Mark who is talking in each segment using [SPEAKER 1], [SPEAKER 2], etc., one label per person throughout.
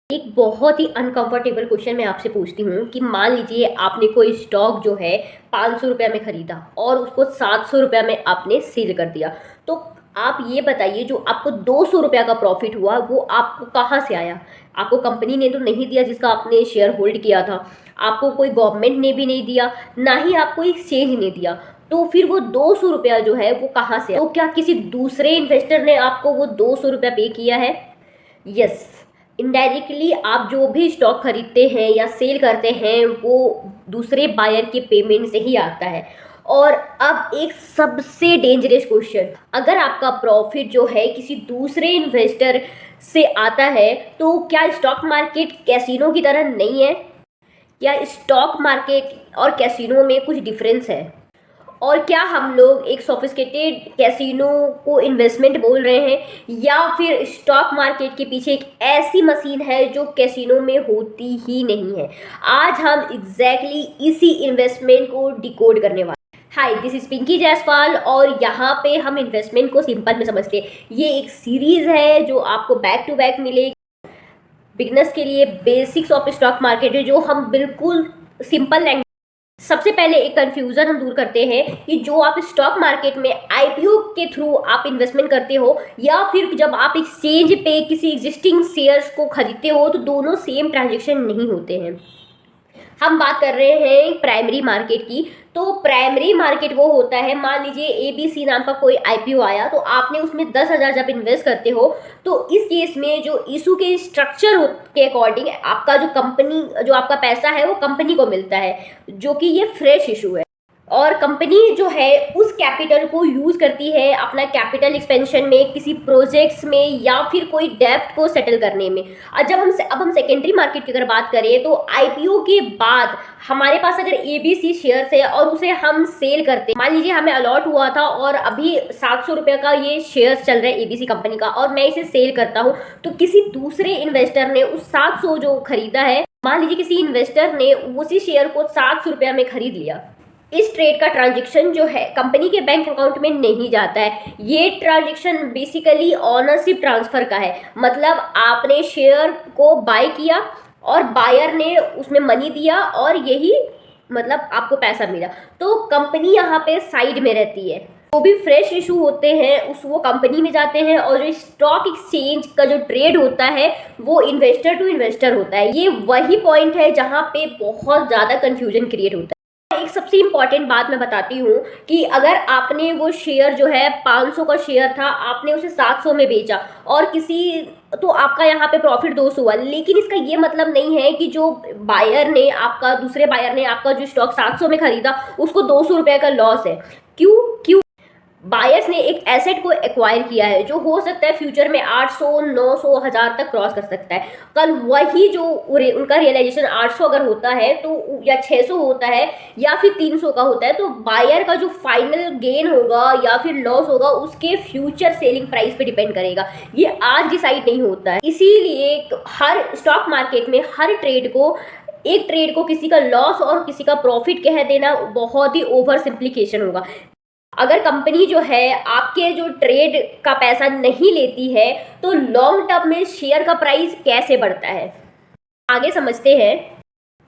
[SPEAKER 1] एक बहुत ही uncomfortable question मैं आपसे पूछती हूँ कि मान लीजिए आपने कोई स्टॉक जो है 500 रुपये में ख़रीदा और उसको 700 रुपये में आपने सेल कर दिया। तो आप ये बताइए, जो आपको 200 रुपये का प्रॉफिट हुआ वो आपको कहाँ से आया? आपको कंपनी ने तो नहीं दिया जिसका आपने शेयर होल्ड किया था, आपको कोई गवर्नमेंट ने भी नहीं दिया, ना ही आपको एक्सचेंज ने दिया। तो फिर वो 200 रुपया जो है वो कहाँ से आया? तो क्या किसी दूसरे इन्वेस्टर ने आपको वो 200 रुपया पे किया है? यस। इनडायरेक्टली आप जो भी स्टॉक खरीदते हैं या सेल करते हैं वो दूसरे बायर के पेमेंट से ही आता है। और अब एक सबसे डेंजरस क्वेश्चन, अगर आपका प्रॉफिट जो है किसी दूसरे इन्वेस्टर से आता है तो क्या स्टॉक मार्केट कैसीनो की तरह नहीं है? क्या स्टॉक मार्केट और कैसीनो में कुछ डिफरेंस है? और क्या हम लोग एक सोफिस्टिकेटेड कैसीनो को इन्वेस्टमेंट बोल रहे हैं, या फिर स्टॉक मार्केट के पीछे एक ऐसी मशीन है जो कैसीनो में होती ही नहीं है? आज हम एग्जैक्टली इसी इन्वेस्टमेंट को डिकोड करने वाले। हाय, दिस इज पिंकी जायसवाल और यहाँ पे हम इन्वेस्टमेंट को सिंपल में समझते हैं। ये एक सीरीज है जो आपको बैक टू बैक मिलेगी। बिगनर्स के लिए बेसिक्स ऑफ स्टॉक मार्केट है जो हम बिल्कुल सिंपल लैंग्वेज। सबसे पहले एक कंफ्यूजन हम दूर करते हैं कि जो आप स्टॉक मार्केट में आईपीओ के थ्रू आप इन्वेस्टमेंट करते हो या फिर जब आप एक्सचेंज पे किसी एग्जिस्टिंग शेयर्स को खरीदते हो तो दोनों सेम ट्रांजेक्शन नहीं होते हैं। हम बात कर रहे हैं प्राइमरी मार्केट की। तो प्राइमरी मार्केट वो होता है, मान लीजिए एबीसी नाम का कोई आईपीओ आया तो आपने उसमें 10,000 जब इन्वेस्ट करते हो तो इस केस में जो इशू के स्ट्रक्चर के अकॉर्डिंग आपका जो कंपनी, जो आपका पैसा है वो कंपनी को मिलता है, जो कि ये फ्रेश इशू है। और कंपनी जो है उस कैपिटल को यूज़ करती है अपना कैपिटल एक्सपेंशन में, किसी प्रोजेक्ट्स में, या फिर कोई डेब्ट को सेटल करने में। और जब हम सेकेंडरी मार्केट की अगर बात करें तो आईपीओ के बाद हमारे पास अगर एबीसी शेयर्स है और उसे हम सेल करते हैं, मान लीजिए हमें अलॉट हुआ था और अभी 700 रुपये का ये शेयर्स चल रहा है एबीसी कंपनी का और मैं इसे सेल करता हूँ, तो किसी दूसरे इन्वेस्टर ने उस 700 जो खरीदा है, मान लीजिए किसी इन्वेस्टर ने उसी शेयर को 700 रुपये में खरीद लिया। इस ट्रेड का ट्रांजैक्शन जो है कंपनी के बैंक अकाउंट में नहीं जाता है। ये ट्रांजैक्शन बेसिकली ऑनरशिप ट्रांसफ़र का है, मतलब आपने शेयर को बाय किया और बायर ने उसमें मनी दिया और यही मतलब आपको पैसा मिला। तो कंपनी यहाँ पे साइड में रहती है। जो भी फ्रेश इशू होते हैं वो कंपनी में जाते हैं और जो स्टॉक एक्सचेंज का जो ट्रेड होता है वो इन्वेस्टर टू इन्वेस्टर होता है। ये वही पॉइंट है जहाँ पे बहुत ज़्यादा कन्फ्यूजन क्रिएट होता है। एक सबसे इम्पॉर्टेंट बात मैं बताती हूँ कि अगर आपने वो शेयर जो है 500 का शेयर था, आपने उसे 700 में बेचा और किसी, तो आपका यहाँ पे प्रॉफिट 200 हुआ, लेकिन इसका ये मतलब नहीं है कि जो बायर ने आपका, दूसरे बायर ने आपका जो स्टॉक 700 में खरीदा उसको 200 रुपये का लॉस है। क्यों? बायर्स ने एक एसेट को एक्वायर किया है जो हो सकता है फ्यूचर में 800, 900, 1000 तक क्रॉस कर सकता है। कल वही जो उनका रियलाइजेशन 800 अगर होता है तो, या 600 होता है, या फिर 300 का होता है, तो बायर का जो फाइनल गेन होगा या फिर लॉस होगा उसके फ्यूचर सेलिंग प्राइस पे डिपेंड करेगा। ये आज डिसाइड नहीं होता है। इसीलिए हर स्टॉक मार्केट में हर ट्रेड को, एक ट्रेड को किसी का लॉस और किसी का प्रॉफिट कह देना बहुत ही ओवर सिंप्लीकेशन होगा। अगर कंपनी जो है आपके जो ट्रेड का पैसा नहीं लेती है तो लॉन्ग टर्म में शेयर का प्राइस कैसे बढ़ता है, आगे समझते हैं।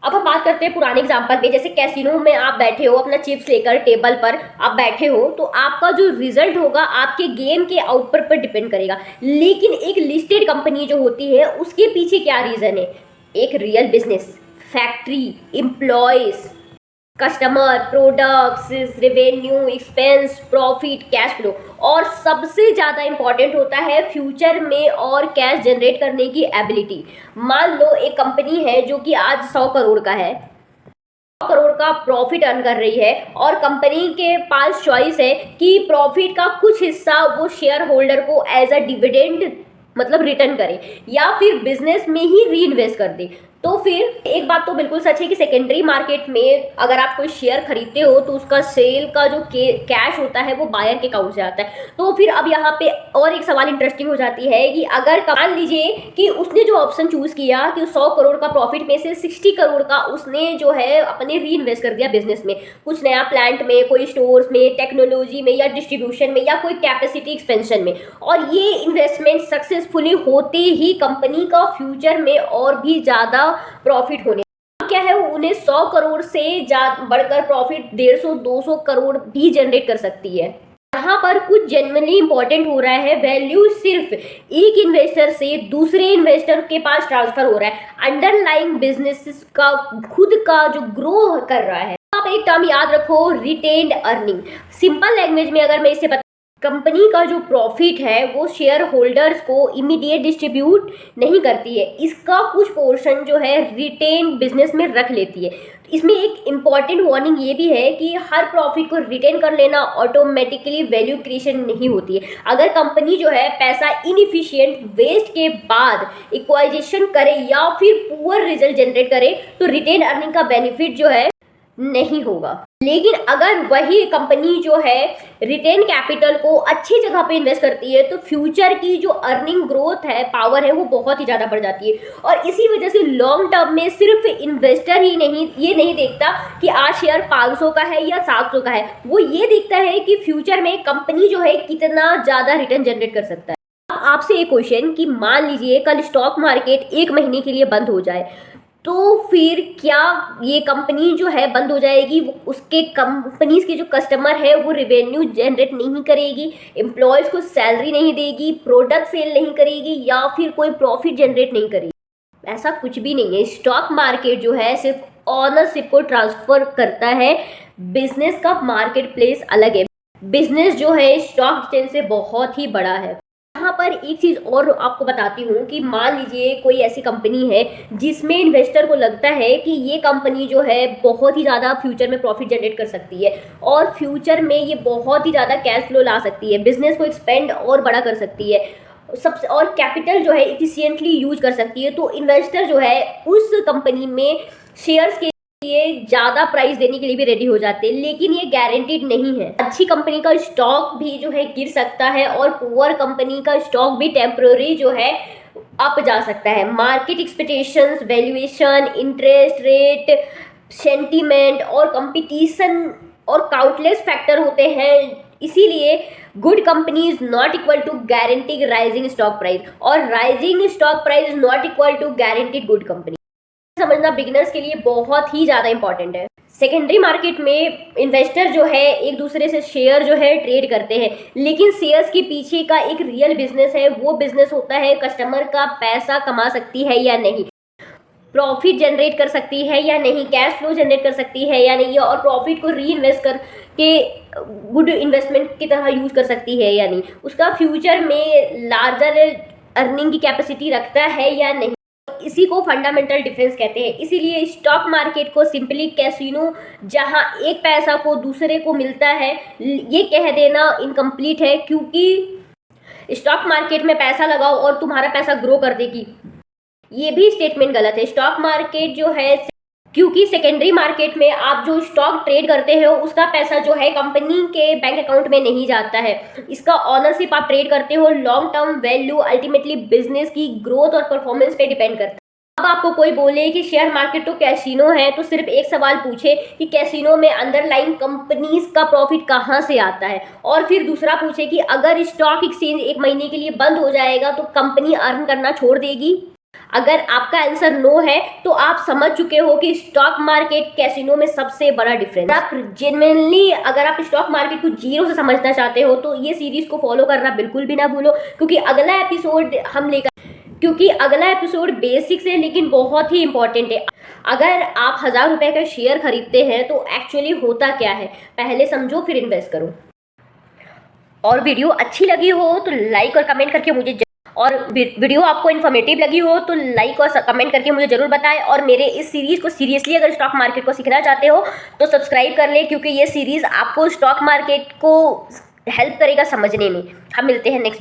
[SPEAKER 1] अब हम बात करते हैं पुराने एग्जांपल पे। जैसे कैसीनो में आप बैठे हो, अपना चिप्स लेकर टेबल पर आप बैठे हो, तो आपका जो रिजल्ट होगा आपके गेम के आउटपुट पर डिपेंड करेगा। लेकिन एक लिस्टेड कंपनी जो होती है उसके पीछे क्या रीज़न है? एक real business, factory, employees, customer, products, revenue, expense, profit, cash flow, और सबसे ज़्यादा इंपॉर्टेंट होता है फ्यूचर में और कैश जनरेट करने की एबिलिटी। मान लो एक कंपनी है जो कि आज 100 करोड़ का है, 100 करोड़ का प्रॉफिट अर्न कर रही है और कंपनी के पास चॉइस है कि प्रॉफिट का कुछ हिस्सा वो शेयर होल्डर को एज अ डिविडेंड मतलब रिटर्न करे या फिर बिजनेस में ही री इन्वेस्ट कर दे। तो फिर एक बात तो बिल्कुल सच है कि सेकेंडरी मार्केट में अगर आप कोई शेयर खरीदते हो तो उसका सेल का जो कैश होता है वो बायर के अकाउंट से आता है। तो फिर अब यहाँ पे और एक सवाल इंटरेस्टिंग हो जाती है कि अगर मान लीजिए कि उसने जो ऑप्शन चूज किया कि 100 करोड़ का प्रॉफिट में से 60 करोड़ का उसने जो है अपने री इन्वेस्ट कर दिया बिजनेस में, कुछ नया प्लांट में, कोई स्टोर्स में, टेक्नोलॉजी में, या डिस्ट्रीब्यूशन में, या कोई कैपेसिटी एक्सपेंशन में, और ये इन्वेस्टमेंट सक्सेस सक्सेसफुली होते ही कंपनी का फ्यूचर में और भी ज़्यादा प्रॉफिट होने क्या है, उन्हें 100 करोड़ से बढ़कर प्रॉफिट 150-200 करोड़ भी जनरेट कर सकती है। यहाँ पर कुछ जेन्युइनली इंपॉर्टेंट हो रहा है, वैल्यू सिर्फ एक इन्वेस्टर से दूसरे इन्वेस्टर के पास ट्रांसफर हो रहा है, अंडरलाइंग बिजनेस का खुद का जो ग्रो कर रहा है। आप एक टर्म याद रखो, रिटेन्ड अर्निंग। सिंपल लैंग्वेज में अगर मैं इसे कंपनी का जो प्रॉफिट है वो शेयर होल्डर्स को इमीडिएट डिस्ट्रीब्यूट नहीं करती है, इसका कुछ पोर्शन जो है रिटेन बिजनेस में रख लेती है। इसमें एक इम्पॉर्टेंट वार्निंग ये भी है कि हर प्रॉफिट को रिटेन कर लेना ऑटोमेटिकली वैल्यू क्रिएशन नहीं होती है। अगर कंपनी जो है पैसा इनएफिशिएंट वेस्ट के बाद इक्वाइजेशन करे या फिर पुअर रिजल्ट जनरेट करे तो रिटेन अर्निंग का बेनिफिट जो है नहीं होगा। लेकिन अगर वही कंपनी जो है रिटेन कैपिटल को अच्छी जगह पे इन्वेस्ट करती है तो फ्यूचर की जो अर्निंग ग्रोथ है, पावर है, वो बहुत ही ज़्यादा बढ़ जाती है। और इसी वजह से लॉन्ग टर्म में सिर्फ इन्वेस्टर ही ये नहीं देखता कि आज शेयर 500 का है या 700 का है, वो ये देखता है कि फ्यूचर में कंपनी जो है कितना ज़्यादा रिटर्न जनरेट कर सकता है। अब आपसे एक क्वेश्चन कि मान लीजिए कल स्टॉक मार्केट 1 महीने के लिए बंद हो जाए, तो फिर क्या ये कंपनी जो है बंद हो जाएगी, उसके कंपनीज के जो कस्टमर है वो रेवेन्यू जनरेट नहीं करेगी, एम्प्लॉयज़ को सैलरी नहीं देगी, प्रोडक्ट सेल नहीं करेगी या फिर कोई प्रॉफिट जनरेट नहीं करेगी? ऐसा कुछ भी नहीं है। स्टॉक मार्केट जो है सिर्फ ऑनरशिप को ट्रांसफर करता है, बिजनेस का मार्केट प्लेस अलग है। बिजनेस जो है स्टॉक एक्सचेंज से बहुत ही बड़ा है। यहाँ पर एक चीज़ और आपको बताती हूँ कि मान लीजिए कोई ऐसी कंपनी है जिसमें इन्वेस्टर को लगता है कि ये कंपनी जो है बहुत ही ज़्यादा फ्यूचर में प्रॉफिट जनरेट कर सकती है और फ्यूचर में ये बहुत ही ज़्यादा कैश फ्लो ला सकती है, बिजनेस को एक्सपेंड और बड़ा कर सकती है, सबसे और कैपिटल जो है इफिशियंटली यूज कर सकती है, तो इन्वेस्टर जो है उस कंपनी में शेयर्स के ये ज़्यादा प्राइस देने के लिए भी रेडी हो जाते हैं। लेकिन ये गारंटीड नहीं है। अच्छी कंपनी का स्टॉक भी जो है गिर सकता है और पुअर कंपनी का स्टॉक भी टेम्पररी जो है अप जा सकता है। Market expectations, valuation, interest rate, sentiment और कंपटीशन और काउंटलेस फैक्टर होते हैं। इसीलिए good company is not equal to guaranteed rising stock price और rising stock price is not equal to guaranteed good company. समझना बिगिनर्स के लिए बहुत ही ज़्यादा इंपॉर्टेंट है। सेकेंडरी मार्केट में इन्वेस्टर जो है एक दूसरे से शेयर जो है ट्रेड करते हैं, लेकिन शेयर्स के पीछे का एक रियल बिजनेस है। वो बिजनेस होता है कस्टमर का पैसा कमा सकती है या नहीं, प्रॉफिट जनरेट कर सकती है या नहीं, कैश फ्लो जनरेट कर सकती है या नहीं, और प्रॉफिट को री इन्वेस्ट करके गुड इन्वेस्टमेंट की तरह यूज़ कर सकती है या नहीं, उसका फ्यूचर में लार्जर अर्निंग की कैपेसिटी रखता है या नहीं। इसी को फंडामेंटल डिफरेंस कहते हैं। इसीलिए स्टॉक मार्केट को सिंपली कैसीनो जहां एक पैसा को दूसरे को मिलता है ये कह देना इनकम्प्लीट है, क्योंकि स्टॉक मार्केट में पैसा लगाओ और तुम्हारा पैसा ग्रो कर देगी, ये भी स्टेटमेंट गलत है। स्टॉक मार्केट जो है, क्योंकि सेकेंडरी मार्केट में आप जो स्टॉक ट्रेड करते हो उसका पैसा जो है कंपनी के बैंक अकाउंट में नहीं जाता है, इसका ऑनरशिप आप ट्रेड करते हो। Long term value ultimately business की ग्रोथ और परफॉर्मेंस पे डिपेंड करता है। अब आपको कोई बोले कि शेयर मार्केट तो कैसीनो है, तो सिर्फ एक सवाल पूछे कि कैसीनो में अंडरलाइन कंपनीज का प्रॉफिट कहाँ से आता है, और फिर दूसरा पूछे कि अगर स्टॉक एक्सचेंज 1 महीने के लिए बंद हो जाएगा तो कंपनी अर्न करना छोड़ देगी। अगर आपका आंसर नो है तो आप समझ चुके हो कि स्टॉक मार्केट कैसीनो में सबसे बड़ा डिफरेंस। आप जेन्युइनली अगर आप स्टॉक मार्केट को जीरो से समझना चाहते हो तो ये सीरीज को फॉलो करना बिल्कुल भी ना भूलो, क्योंकि अगला एपिसोड बेसिक्स है लेकिन बहुत ही इंपॉर्टेंट है। अगर आप 1000 रुपए का शेयर खरीदते हैं तो एक्चुअली होता क्या है, पहले समझो फिर इन्वेस्ट करो। और वीडियो अच्छी लगी हो तो लाइक और कमेंट करके मुझे और वीडियो आपको इन्फॉर्मेटिव लगी हो तो लाइक और कमेंट करके मुझे ज़रूर बताएं। और मेरे इस सीरीज़ को सीरियसली अगर स्टॉक मार्केट को सीखना चाहते हो तो सब्सक्राइब कर लें, क्योंकि ये सीरीज़ आपको स्टॉक मार्केट को हेल्प करेगा समझने में। हम मिलते हैं नेक्स्ट